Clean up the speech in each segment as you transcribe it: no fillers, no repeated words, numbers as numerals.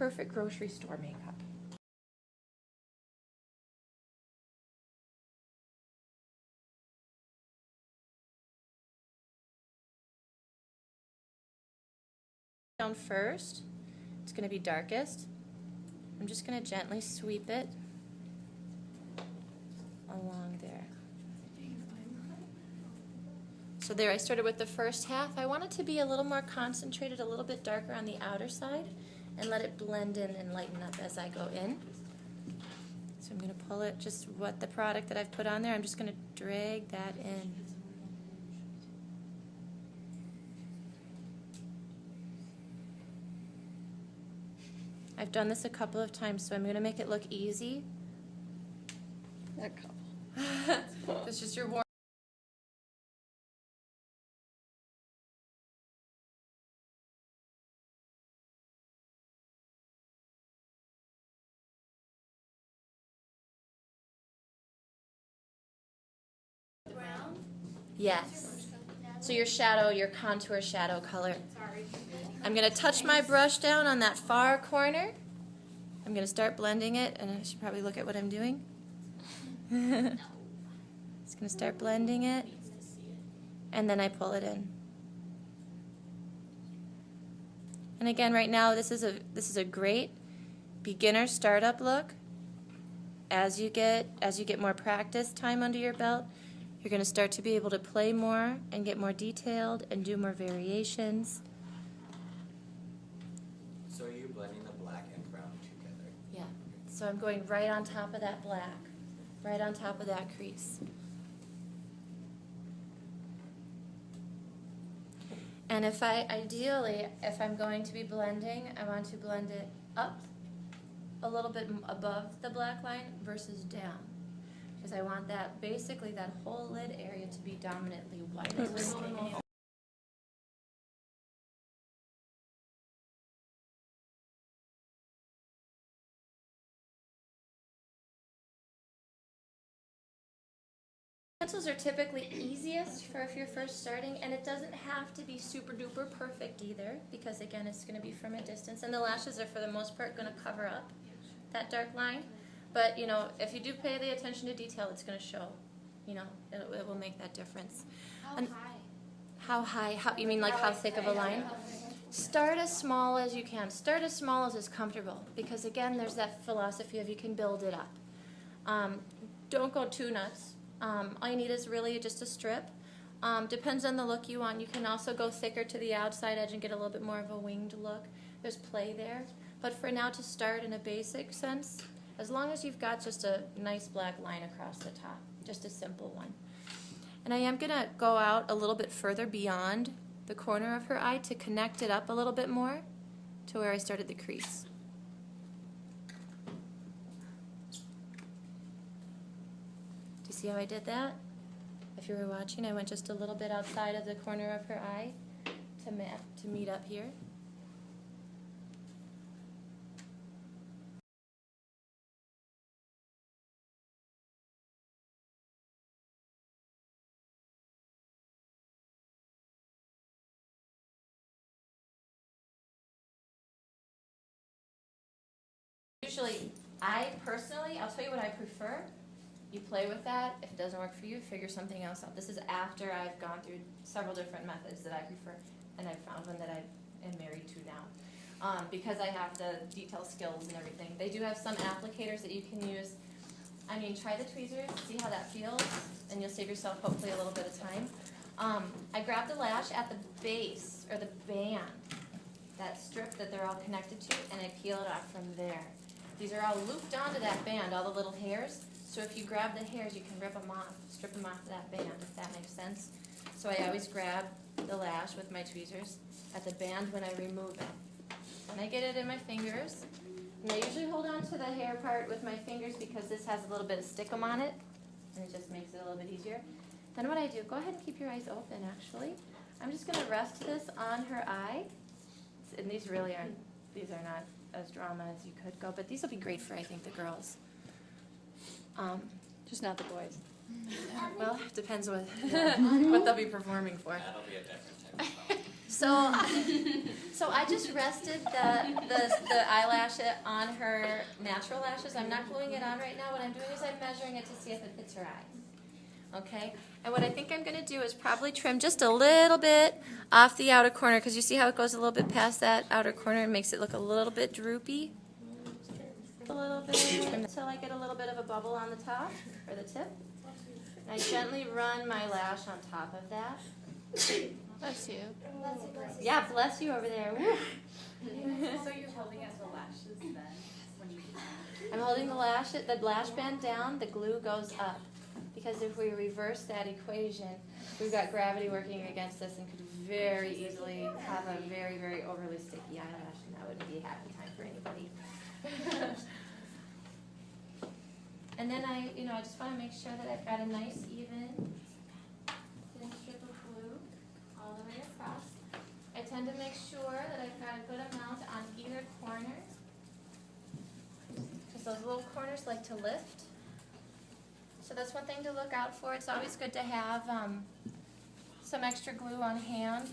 perfect grocery store makeup. Down first, it's going to be darkest. I'm just going to gently sweep it along there. So there, I started with the first half. I want it to be a little more concentrated, a little bit darker on the outer side, and let it blend in and lighten up as I go in. So I'm going to pull it, just what the product that I've put on there, I'm just going to drag that in. I've done this a couple of times, so I'm going to make it look easy. A couple. It's just your warm. Brown? Yes. So your shadow, your contour shadow color. Sorry. I'm going to touch my brush down on that far corner. I'm going to start blending it, and I should probably look at what I'm doing. Just going to start blending it, and then I pull it in. And again, right now, this is a great beginner startup look. As you get more practice time under your belt, you're going to start to be able to play more and get more detailed and do more variations. So are you blending the black and brown together? Yeah. So I'm going right on top of that black, right on top of that crease. And ideally, if I'm going to be blending, I want to blend it up a little bit above the black line versus down. Because I want that, basically that whole lid area to be dominantly white. Pencils are typically easiest for if you're first starting, and it doesn't have to be super duper perfect either, because again, it's going to be from a distance, and the lashes are for the most part going to cover up that dark line. But you know, if you do pay the attention to detail, it's going to show. You know, it will make that difference. How And high? how high? How you mean like how thick of a line? Start as small as you can. Start as small as is comfortable, because again, there's that philosophy of you can build it up. Don't go too nuts. All you need is really just a strip. Depends on the look you want. You can also go thicker to the outside edge and get a little bit more of a winged look. There's play there. But for now, to start in a basic sense, as long as you've got just a nice black line across the top, just a simple one. And I am going to go out a little bit further beyond the corner of her eye to connect it up a little bit more to where I started the crease. Do you see how I did that? If you were watching, I went just a little bit outside of the corner of her eye to meet up here. Usually, I'll tell you what I prefer. You play with that. If it doesn't work for you, figure something else out. This is after I've gone through several different methods that I prefer, and I've found one that I am married to now. Because I have the detail skills and everything. They do have some applicators that you can use. I mean, try the tweezers, see how that feels, and you'll save yourself hopefully a little bit of time. I grab the lash at the base, or the band, that strip that they're all connected to, and I peel it off from there. These are all looped onto that band, all the little hairs. So if you grab the hairs, you can rip them off, strip them off that band, if that makes sense. So I always grab the lash with my tweezers at the band when I remove it. And I get it in my fingers. And I usually hold on to the hair part with my fingers because this has a little bit of stickum on it, and it just makes it a little bit easier. Then what I do, go ahead and keep your eyes open, actually. I'm just going to rest this on her eye. And these really aren't, these are not as drama as you could go, but these will be great for, I think, the girls. Just not the boys. Well, it depends what they'll be performing for. That'll be a different type of problem. So, so I just rested the eyelash on her natural lashes. I'm not gluing it on right now. What I'm doing is I'm measuring it to see if it fits her eye. Okay? And what I think I'm going to do is probably trim just a little bit off the outer corner, because you see how it goes a little bit past that outer corner and makes it look a little bit droopy? A little bit until I get a little bit of a bubble on the top, or the tip. And I gently run my lash on top of that. Bless you. Yeah, bless you over there. Woo. So you're holding it the lashes then when you I'm holding the lash band down, the glue goes up. Because if we reverse that equation, we've got gravity working against us and could very easily have a very, very overly sticky eyelash, and that wouldn't be a happy time for anybody. And then I just want to make sure that I've got a nice even thin strip of glue all the way across. I tend to make sure that I've got a good amount on either corner, because those little corners like to lift. So that's one thing to look out for. It's always good to have some extra glue on hand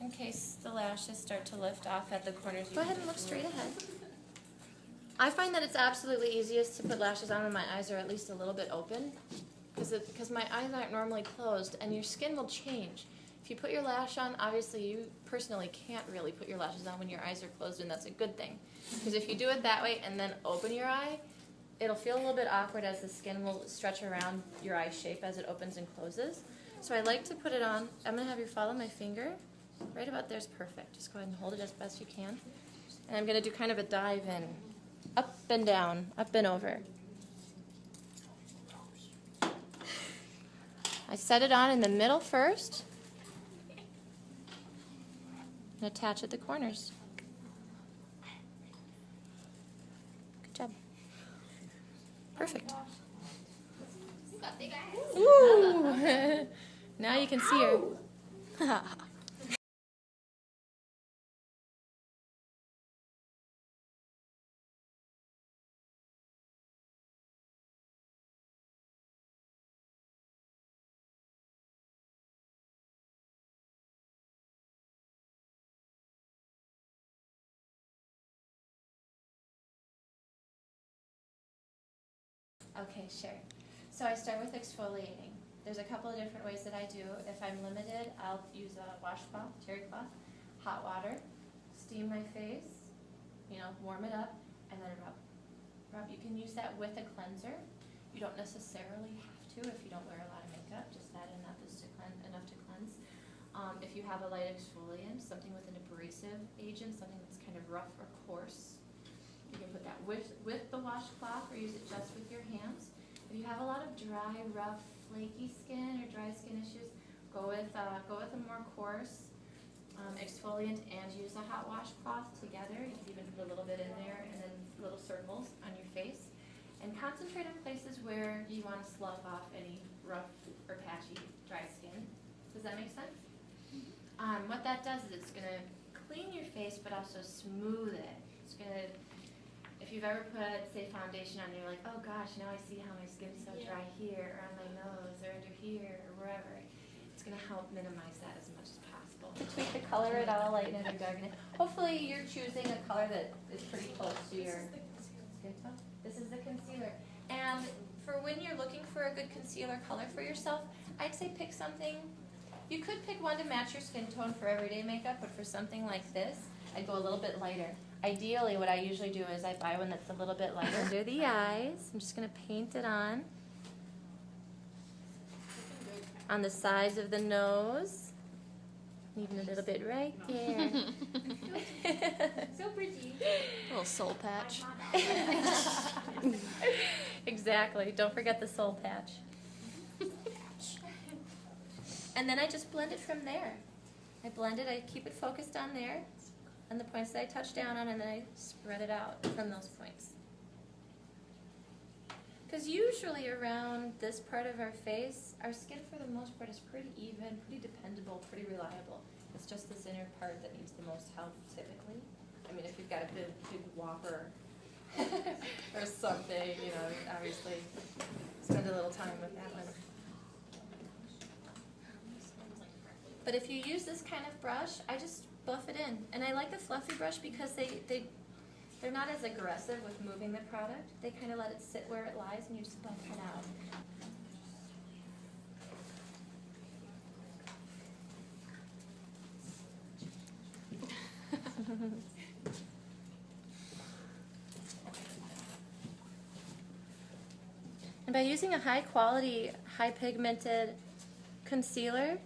in case the lashes start to lift off at the corners. Go ahead and look straight ahead. I find that it's absolutely easiest to put lashes on when my eyes are at least a little bit open, because my eyes aren't normally closed, and your skin will change. If you put your lash on, obviously you personally can't really put your lashes on when your eyes are closed, and that's a good thing. Because if you do it that way and then open your eye, it'll feel a little bit awkward as the skin will stretch around your eye shape as it opens and closes. So I like to put it on. I'm going to have you follow my finger. Right about there's perfect. Just go ahead and hold it as best you can. And I'm going to do kind of a dive in. Up and down, up and over. I set it on in the middle first and attach at the corners. Good job. Perfect. Ooh. Now you can see her. Okay, sure. So I start with exfoliating. There's a couple of different ways that I do. If I'm limited, I'll use a washcloth, terry cloth, hot water, steam my face, warm it up, and then rub. You can use that with a cleanser. You don't necessarily have to if you don't wear a lot of makeup. Just that enough to cleanse. If you have a light exfoliant, something with an abrasive agent, something that's kind of rough or coarse, you can put that with the washcloth or use it just with your hands. If you have a lot of dry, rough, flaky skin or dry skin issues, go with a more coarse exfoliant and use a hot washcloth together. You can even put a little bit in there and then little circles on your face. And concentrate on places where you want to slough off any rough or patchy dry skin. Does that make sense? What that does is it's going to clean your face but also smooth it. It's going to, if you've ever put, say, foundation on, you're like, oh gosh, now I see how my skin's so dry here, or on my nose, or under here, or wherever. It's going to help minimize that as much as possible. Tweak the color at all, lighten it or darken it. Hopefully you're choosing a color that is pretty close to your skin tone. This is the concealer. And for when you're looking for a good concealer color for yourself, I'd say pick something. You could pick one to match your skin tone for everyday makeup, but for something like this, I'd go a little bit lighter. Ideally, what I usually do is I buy one that's a little bit lighter. Under the eyes, I'm just going to paint it on the sides of the nose. Even a little bit right there. So pretty. A little soul patch. Exactly. Don't forget the soul patch. And then I just blend it from there. I blend it, I keep it focused on there, and the points that I touch down on, and then I spread it out from those points. Because usually around this part of our face, our skin for the most part is pretty even, pretty dependable, pretty reliable. It's just this inner part that needs the most help typically. I mean, if you've got a big whopper or something, obviously spend a little time with that one. But if you use this kind of brush, I just buff it in. And I like the fluffy brush because they're not as aggressive with moving the product. They kind of let it sit where it lies and you just buff it out. And by using a high quality, high pigmented concealer,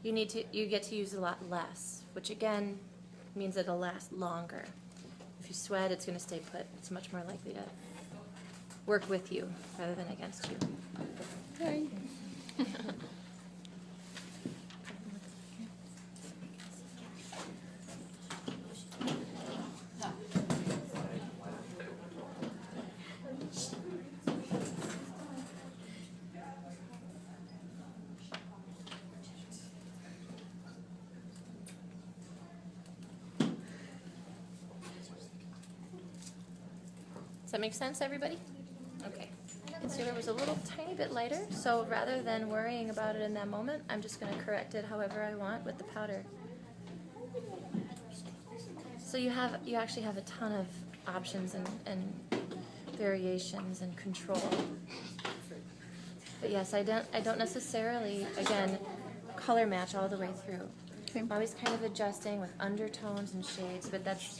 you get to use a lot less, which again means it'll last longer. If you sweat, it's going to stay put. It's much more likely to work with you rather than against you. Sorry. Does that make sense, everybody? Okay. Concealer was a little tiny bit lighter, so rather than worrying about it in that moment, I'm just going to correct it however I want with the powder. So you actually have a ton of options and variations and control. But yes, I don't necessarily, again, color match all the way through. Okay. I'm always kind of adjusting with undertones and shades, but that's,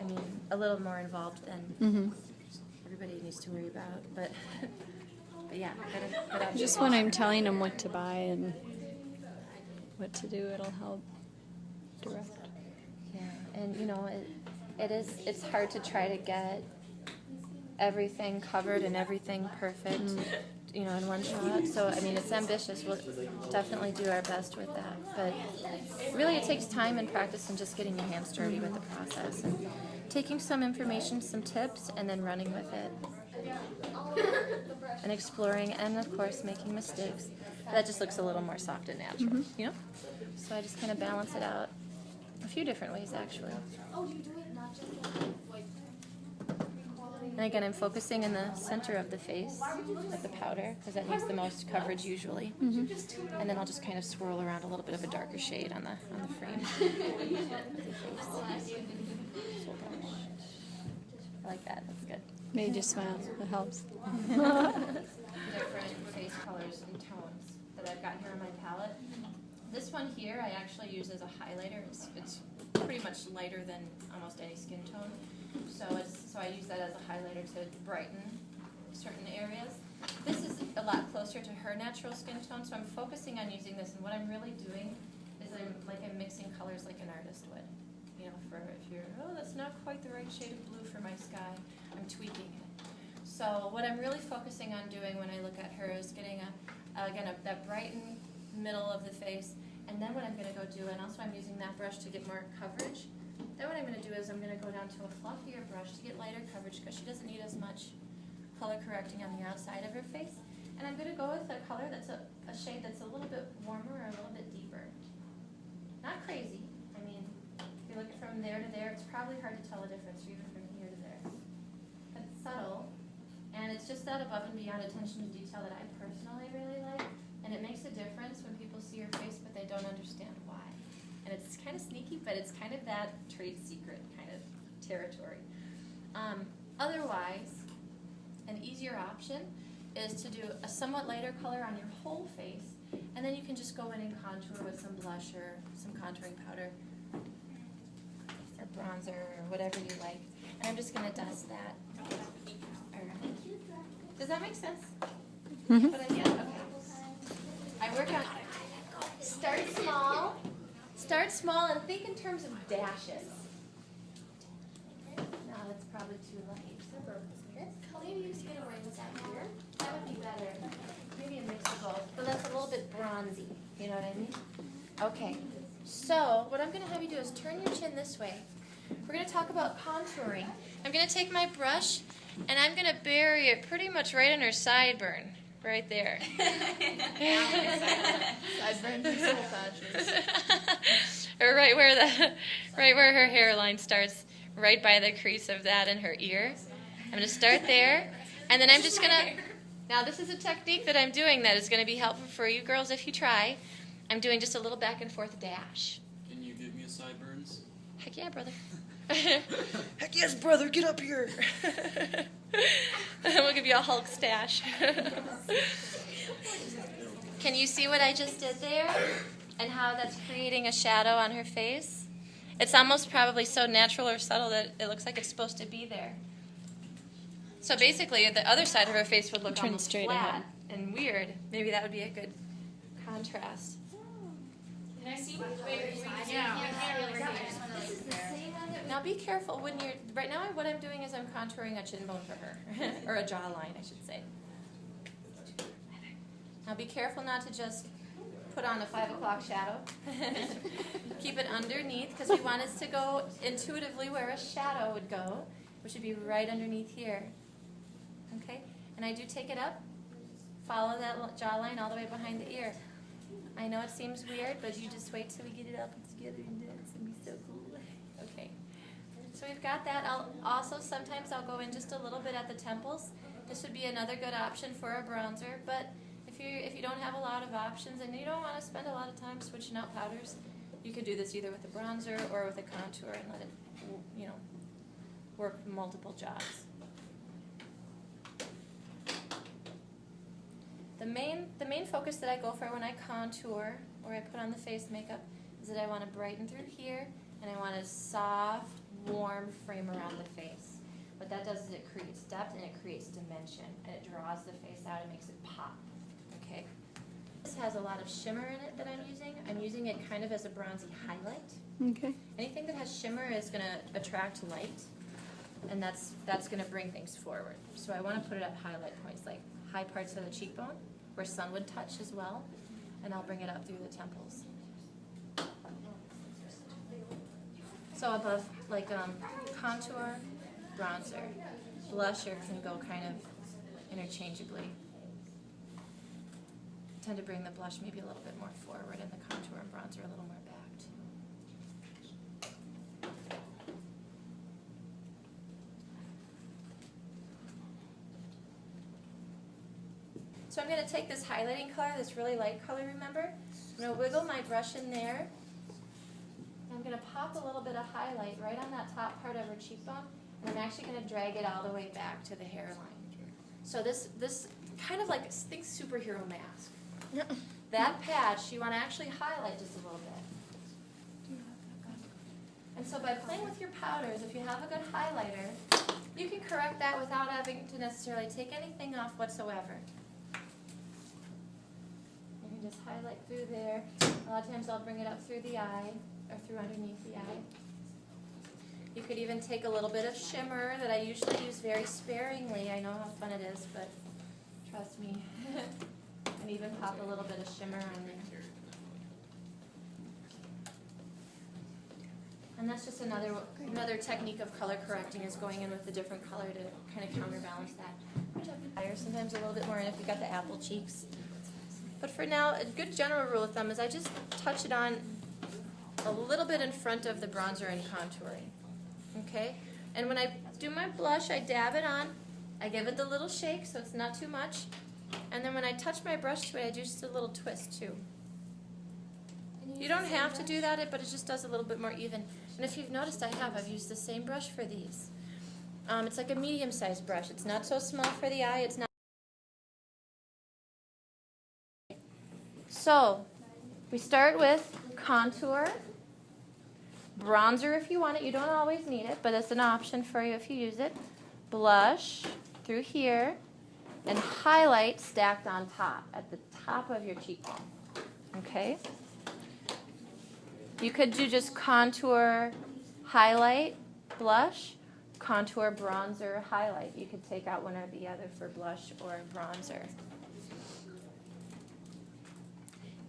I mean, a little more involved than everybody needs to worry about. But yeah, gotta Just when I'm telling them what to buy and what to do, it'll help direct. Yeah, and you know, it's hard to try to get everything covered and everything perfect, you know, in one shot. So I mean, it's ambitious. We'll definitely do our best with that. But really, it takes time and practice and just getting your hands dirty with the process and taking some information, some tips, and then running with it. And exploring, and of course, making mistakes. That just looks a little more soft and natural, you know? So I just kind of balance it out a few different ways, actually. And again, I'm focusing in the center of the face with the powder, because that needs the most coverage usually. And then I'll just kind of swirl around a little bit of a darker shade on the frame of the face. I like that. That's good. Made you smile. It helps. Different face colors and tones that I've got here on my palette. This one here I actually use as a highlighter. It's pretty much lighter than almost any skin tone. So I use that as a highlighter to brighten certain areas. This is a lot closer to her natural skin tone, so I'm focusing on using this, and what I'm really doing is I'm mixing colors like an artist would. You know, for if you're, oh, that's not quite the right shade of blue for my sky, I'm tweaking it. So what I'm really focusing on doing when I look at her is getting that brightened middle of the face, and then what I'm going to go do, and also I'm using that brush to get more coverage. Then what I'm going to do is I'm going to go down to a fluffier brush to get lighter coverage because she doesn't need as much color correcting on the outside of her face. And I'm going to go with a color that's a shade that's a little bit warmer or a little bit deeper. Not crazy. I mean, if you look from there to there, it's probably hard to tell a difference even from here to there. But it's subtle, and it's just that above and beyond attention to detail that I personally really like. And it makes a difference when people see your face, but they don't understand why. And it's kind of sneaky, but it's kind of that trade secret kind of territory. Otherwise, an easier option is to do a somewhat lighter color on your whole face, and then you can just go in and contour with some blush or some contouring powder or bronzer or whatever you like. And I'm just going to dust that around. Does that make sense? What I did? Okay. I work on start small and think in terms of dashes. No, that's probably too light. Maybe you just get away with that here. That would be better. Maybe a mix of both, but that's a little bit bronzy. You know what I mean? Okay. So what I'm going to have you do is turn your chin this way. We're going to talk about contouring. I'm going to take my brush and I'm going to bury it pretty much right in her sideburn. Right there. Sideburns and soul patches. Or right where her hairline starts, right by the crease of that in her ear. I'm going to start there, and then I'm just going to, now this is a technique that I'm doing that is going to be helpful for you girls if you try. I'm doing just a little back and forth dash. Can you give me a sideburns? Heck yeah, brother. Heck yes, brother, get up here. We'll give you a Hulk stash. Can you see what I just did there? And how that's creating a shadow on her face? It's almost probably so natural or subtle that it looks like it's supposed to be there. So basically, the other side of her face would look Turn almost straight flat ahead. and weird. Maybe that would be a good contrast. Can I see? Wait, yeah, my hair over here. This is the same one that. Now be careful when you're. Right now, what I'm doing is I'm contouring a chin bone for her, or a jawline, I should say. Now be careful not to just put on a 5 o'clock shadow. Keep it underneath because we want it to go intuitively where a shadow would go, which would be right underneath here. Okay, and I do take it up. Follow that jawline all the way behind the ear. I know it seems weird, but you just wait till we get it up together and dance and be so cool. Okay. So we've got that. Sometimes I'll go in just a little bit at the temples. This would be another good option for a bronzer, but if you don't have a lot of options and you don't want to spend a lot of time switching out powders, you could do this either with a bronzer or with a contour and let it, work multiple jobs. The main focus that I go for when I contour or I put on the face makeup is that I want to brighten through here and I want a soft, warm frame around the face. What that does is it creates depth and it creates dimension and it draws the face out and makes it pop. Okay. This has a lot of shimmer in it that I'm using. I'm using it kind of as a bronzy highlight. Okay. Anything that has shimmer is going to attract light, and that's going to bring things forward. So I want to put it at highlight points, like high parts of the cheekbone, where sun would touch as well, and I'll bring it up through the temples. So above, like contour, bronzer, blusher can go kind of interchangeably. I tend to bring the blush maybe a little bit more forward and the contour and bronzer a little more back too. So I'm going to take this highlighting color, this really light color, remember? I'm going to wiggle my brush in there. I'm going to pop a little bit of highlight right on that top part of her cheekbone, and I'm actually going to drag it all the way back to the hairline. So this kind of like, think superhero mask. That patch, you want to actually highlight just a little bit. And so by playing with your powders, if you have a good highlighter, you can correct that without having to necessarily take anything off whatsoever. You can just highlight through there. A lot of times I'll bring it up through the eye, or through underneath the eye. You could even take a little bit of shimmer that I usually use very sparingly. I know how fun it is, but trust me. And even pop a little bit of shimmer on there. And that's just another technique of color correcting, is going in with a different color to kind of counterbalance that. Higher, sometimes a little bit more in if you've got the apple cheeks. But for now, a good general rule of thumb is I just touch it on a little bit in front of the bronzer and contouring. Okay? And when I do my blush, I dab it on. I give it the little shake so it's not too much. And then when I touch my brush to it, I do just a little twist too. You don't have to do that, but it just does a little bit more even. And if you've noticed, I've used the same brush for these. It's like a medium-sized brush. It's not so small for the eye. It's not. So we start with contour, bronzer if you want it. You don't always need it, but it's an option for you if you use it. Blush through here, and highlight stacked on top, at the top of your cheekbone. Okay? You could do just contour, highlight, blush, contour, bronzer, highlight. You could take out one or the other for blush or bronzer.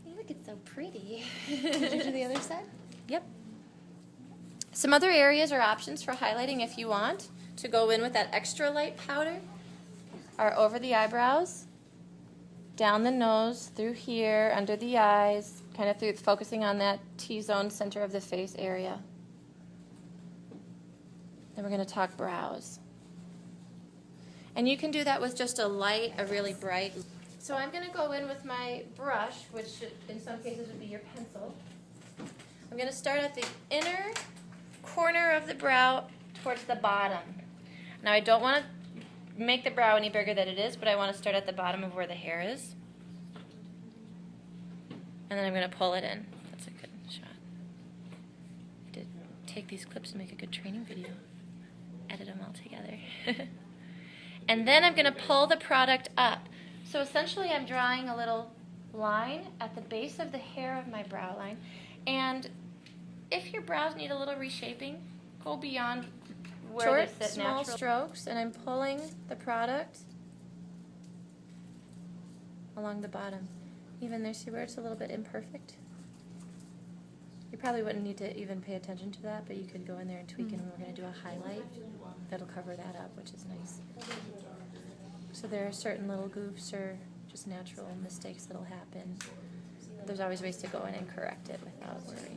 You look, it's so pretty. Did you do the other side? Yep. Some other areas or options for highlighting if you want to go in with that extra light powder are over the eyebrows, down the nose, through here, under the eyes, kind of through focusing on that T-zone center of the face area. Then we're going to talk brows. And you can do that with just a light, a really bright. So I'm gonna go in with my brush, which in some cases would be your pencil. I'm gonna start at the inner corner of the brow towards the bottom. Now I don't wanna make the brow any bigger than it is, but I wanna start at the bottom of where the hair is. And then I'm gonna pull it in. That's a good shot. I did take these clips and make a good training video. Edit them all together. And then I'm gonna pull the product up. So essentially I'm drawing a little line at the base of the hair of my brow line. And if your brows need a little reshaping, go beyond where they sit small natural strokes, and I'm pulling the product along the bottom. Even there, see where it's a little bit imperfect? You probably wouldn't need to even pay attention to that, but you could go in there and tweak it, and we're gonna do a highlight that'll cover that up, which is nice. So there are certain little goofs or just natural mistakes that'll happen. There's always ways to go in and correct it without worrying.